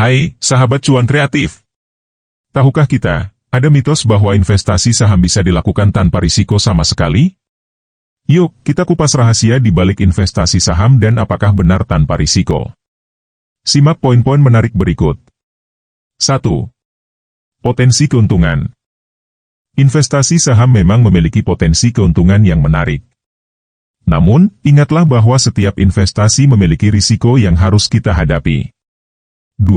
Hai, sahabat cuan kreatif. Tahukah kita, ada mitos bahwa investasi saham bisa dilakukan tanpa risiko sama sekali? Yuk, kita kupas rahasia di balik investasi saham dan apakah benar tanpa risiko. Simak poin-poin menarik berikut. 1. Potensi keuntungan. Investasi saham memang memiliki potensi keuntungan yang menarik. Namun, ingatlah bahwa setiap investasi memiliki risiko yang harus kita hadapi. 2.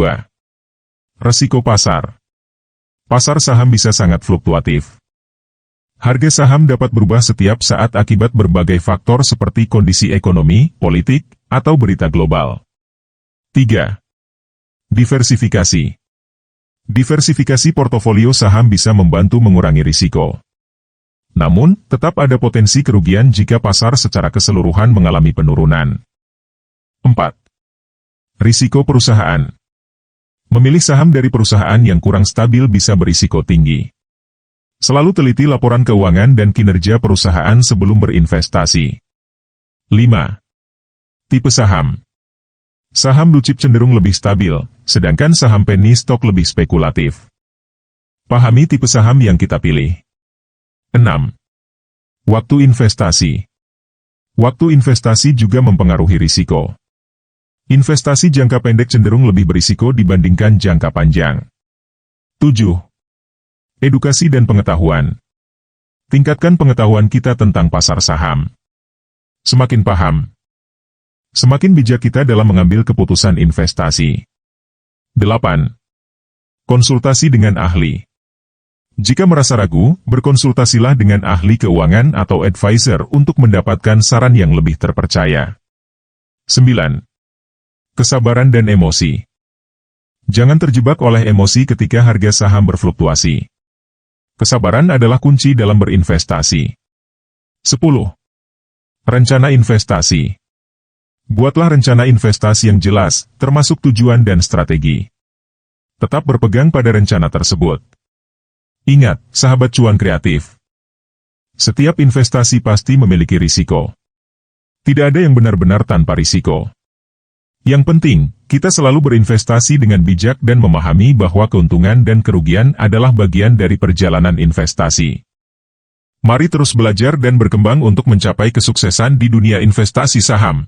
Resiko pasar. Pasar saham bisa sangat fluktuatif. Harga saham dapat berubah setiap saat akibat berbagai faktor seperti kondisi ekonomi, politik, atau berita global. 3. Diversifikasi. Diversifikasi portofolio saham bisa membantu mengurangi risiko. Namun, tetap ada potensi kerugian jika pasar secara keseluruhan mengalami penurunan. 4. Risiko perusahaan. Memilih saham dari perusahaan yang kurang stabil bisa berisiko tinggi. Selalu teliti laporan keuangan dan kinerja perusahaan sebelum berinvestasi. 5. Tipe saham. Saham blue chip cenderung lebih stabil, sedangkan saham penny stock lebih spekulatif. Pahami tipe saham yang kita pilih. 6. Waktu investasi. Waktu investasi juga mempengaruhi risiko. Investasi jangka pendek cenderung lebih berisiko dibandingkan jangka panjang. 7. Edukasi dan pengetahuan. Tingkatkan pengetahuan kita tentang pasar saham. Semakin paham, semakin bijak kita dalam mengambil keputusan investasi. 8. Konsultasi dengan ahli. Jika merasa ragu, berkonsultasilah dengan ahli keuangan atau advisor untuk mendapatkan saran yang lebih terpercaya. 9. Kesabaran dan emosi. Jangan terjebak oleh emosi ketika harga saham berfluktuasi. Kesabaran adalah kunci dalam berinvestasi. 10. Rencana investasi. Buatlah rencana investasi yang jelas, termasuk tujuan dan strategi. Tetap berpegang pada rencana tersebut. Ingat, sahabat cuan kreatif. Setiap investasi pasti memiliki risiko. Tidak ada yang benar-benar tanpa risiko. Yang penting, kita selalu berinvestasi dengan bijak dan memahami bahwa keuntungan dan kerugian adalah bagian dari perjalanan investasi. Mari terus belajar dan berkembang untuk mencapai kesuksesan di dunia investasi saham.